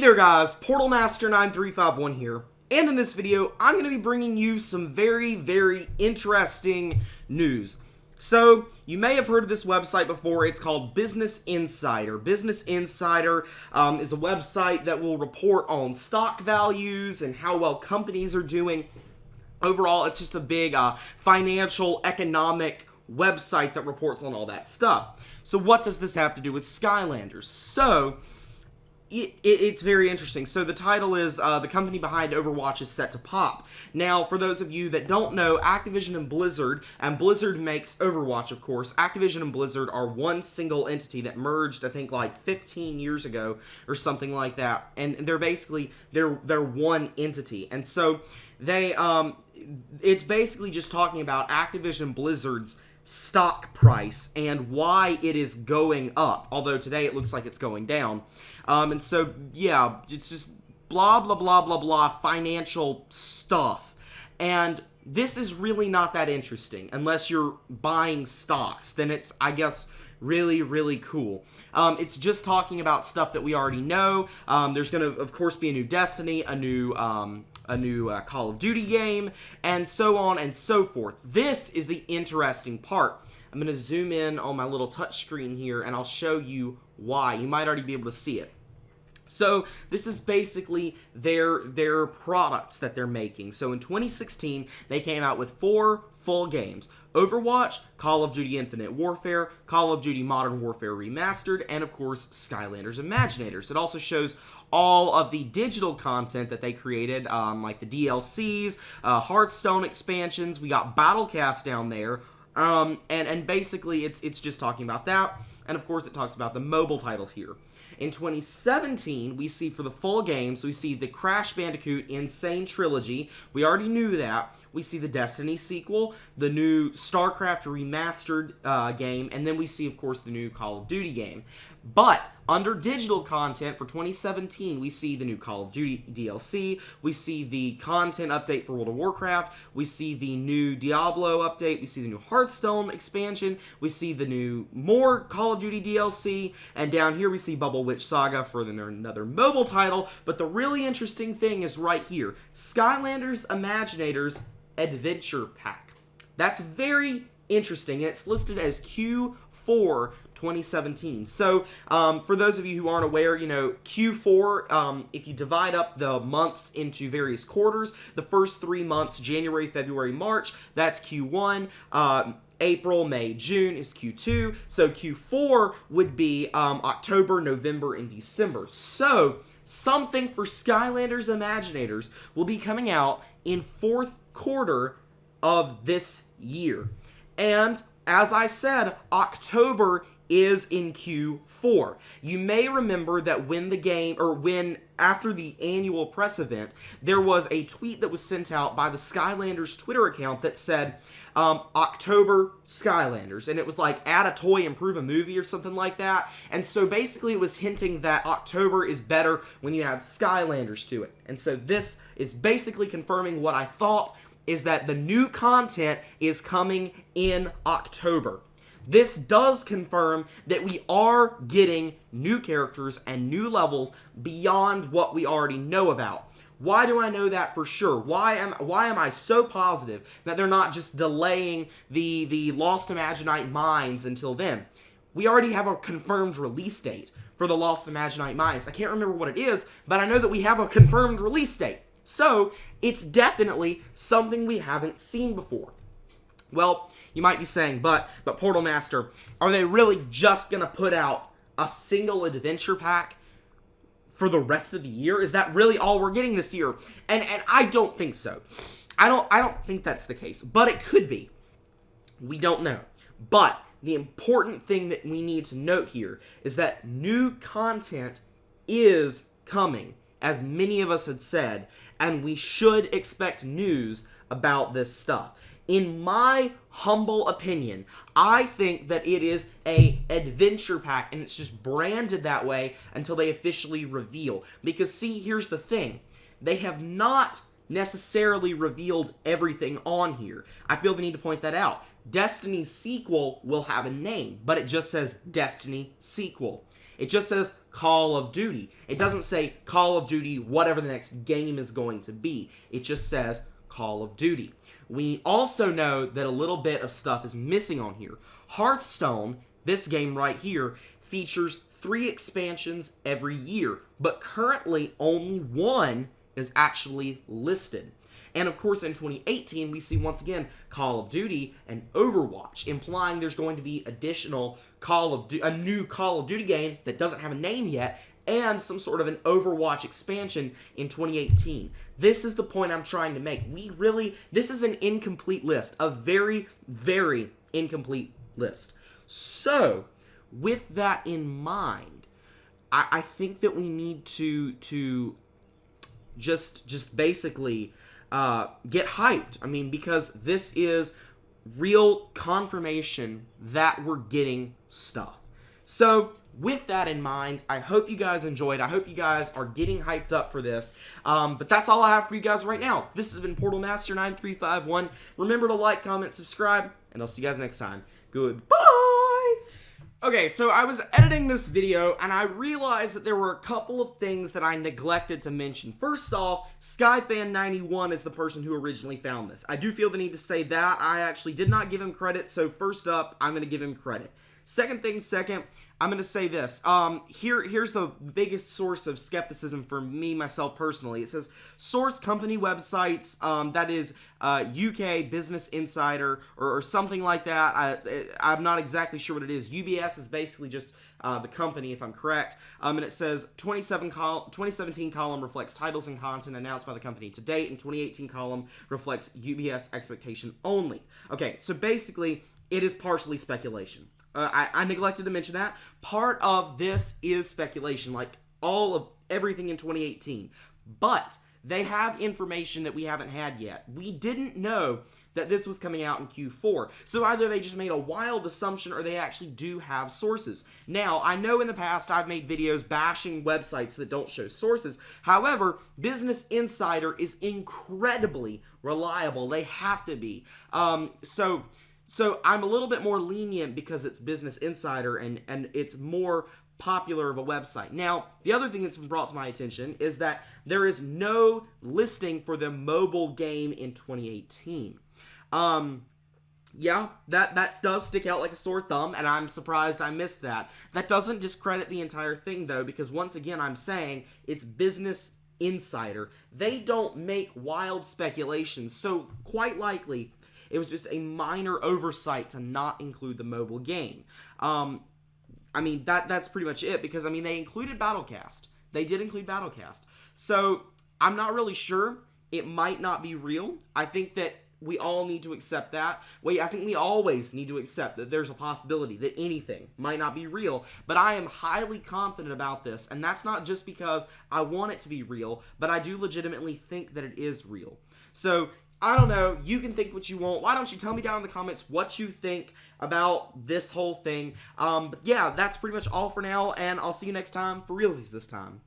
there guys, PortalMaster9351 here, and in this video, I'm going to be bringing you some very interesting news. So, you may have heard of this website before. It's called Business Insider. Business Insider is a website that will report on stock values and how well companies are doing. Overall, it's just a big financial, economic website that reports on all that stuff. So what does this have to do with Skylanders? So, it's very interesting. So the title is, the company behind Overwatch is set to pop. Now, for those of you that don't know, Activision and Blizzard makes Overwatch, of course. Activision and Blizzard are one single entity that merged, I think, like 15 years ago, or something like that. And they're basically, they're one entity. And so, it's basically just talking about Activision Blizzard's stock price and why it is going up, although today it looks like it's going down. And so, yeah, it's just blah, blah, blah, blah, blah, financial stuff. And this is really not that interesting, unless you're buying stocks. Then it's, I guess, really cool. It's just talking about stuff that we already know. There's going to, of course, be a new Destiny, a new Call of Duty game, and so on and so forth. This is the interesting part. I'm going to zoom in on my little touchscreen here, and I'll show you why. You might already be able to see it. So, this is basically their products that they're making. So, in 2016, they came out with 4 full games. Overwatch, Call of Duty Infinite Warfare, Call of Duty Modern Warfare Remastered, and of course, Skylanders Imaginators. It also shows all of the digital content that they created, like the DLCs, Hearthstone expansions. We got Battlecast down there, and basically it's just talking about that. And of course, it talks about the mobile titles here. In 2017, we see for the full games, we see the Crash Bandicoot Insane Trilogy. We already knew that. We see the Destiny sequel, the new StarCraft Remastered game, and then we see, of course, the new Call of Duty game. But under digital content for 2017, we see the new Call of Duty DLC, we see the content update for World of Warcraft, we see the new Diablo update, we see the new Hearthstone expansion, we see the new more Call of Duty DLC, and down here we see Bubble Witch Saga for another mobile title. But the really interesting thing is right here, Skylanders Imaginators Adventure Pack. That's very interesting, and it's listed as Q4 2017. So, for those of you who aren't aware, you know, Q4, if you divide up the months into various quarters, the first 3 months, January, February, March, that's Q1, April, May, June is Q2, so Q4 would be October, November, and December. So, something for Skylanders Imaginators will be coming out in 4th quarter of this year. And, as I said, October is in Q4. You may remember that after the annual press event, there was a tweet that was sent out by the Skylanders Twitter account that said, October Skylanders, and it was like, add a toy, improve a movie, or something like that. And so basically it was hinting that October is better when you add Skylanders to it. And so this is basically confirming what I thought, is that the new content is coming in October. This does confirm that we are getting new characters and new levels beyond what we already know about. Why do I know that for sure? Why am I so positive that they're not just delaying the Lost Imaginite Mines until then? We already have a confirmed release date for the Lost Imaginite Mines. I can't remember what it is, but I know that we have a confirmed release date. So, it's definitely something we haven't seen before. Well, you might be saying, but Portal Master, are they really just going to put out a single adventure pack for the rest of the year? Is that really all we're getting this year? And I don't think so. I don't think that's the case, but it could be. We don't know. But the important thing that we need to note here is that new content is coming, as many of us had said, and we should expect news about this stuff. In my humble opinion, I think that it is a adventure pack, and it's just branded that way until they officially reveal. Because see, here's the thing. They have not necessarily revealed everything on here. I feel the need to point that out. Destiny's sequel will have a name, but it just says Destiny Sequel. It just says Call of Duty. It doesn't say Call of Duty, whatever the next game is going to be. It just says Call of Duty. We also know that a little bit of stuff is missing on here. Hearthstone, this game right here, features 3 expansions every year, but currently only 1 is actually listed. And of course, in 2018, we see once again Call of Duty and Overwatch, implying there's going to be additional a new Call of Duty game that doesn't have a name yet, and some sort of an Overwatch expansion in 2018. This is the point I'm trying to make. This is an incomplete list, a very, very incomplete list. So, with that in mind, I think that we need to just basically get hyped. I mean, because this is real confirmation that we're getting stuff. So, with that in mind, I hope you guys enjoyed. I hope you guys are getting hyped up for this. But that's all I have for you guys right now. This has been Portal Master 9351. Remember to like, comment, subscribe, and I'll see you guys next time. Goodbye! Okay, so I was editing this video, and I realized that there were a couple of things that I neglected to mention. First off, Skyfan91 is the person who originally found this. I do feel the need to say that. I actually did not give him credit, so first up, I'm going to give him credit. Second thing second, I'm going to say this. Here's the biggest source of skepticism for me, myself, personally. It says, source company websites, that is UK Business Insider, or something like that. I'm not exactly sure what it is. UBS is basically just the company, if I'm correct. And it says, 2017 column reflects titles and content announced by the company to date, and 2018 column reflects UBS expectation only. Okay, so basically, it is partially speculation. I neglected to mention that. Part of this is speculation, like all of everything in 2018. But they have information that we haven't had yet. We didn't know that this was coming out in Q4. So either they just made a wild assumption or they actually do have sources. Now, I know in the past I've made videos bashing websites that don't show sources. However, Business Insider is incredibly reliable. They have to be. So I'm a little bit more lenient because it's Business Insider and it's more popular of a website. Now, the other thing that's been brought to my attention is that there is no listing for the mobile game in 2018. Yeah, that does stick out like a sore thumb, and I'm surprised I missed that. That doesn't discredit the entire thing, though, because once again, I'm saying it's Business Insider. They don't make wild speculations, so quite likely it was just a minor oversight to not include the mobile game. I mean, that's pretty much it, because, I mean, they included Battlecast. They did include Battlecast. So, I'm not really sure. It might not be real. I think that we all need to accept that. I think we always need to accept that there's a possibility that anything might not be real, but I am highly confident about this, and that's not just because I want it to be real, but I do legitimately think that it is real. So, I don't know, you can think what you want. Why don't you tell me down in the comments what you think about this whole thing. But yeah, that's pretty much all for now, and I'll see you next time for realsies this time.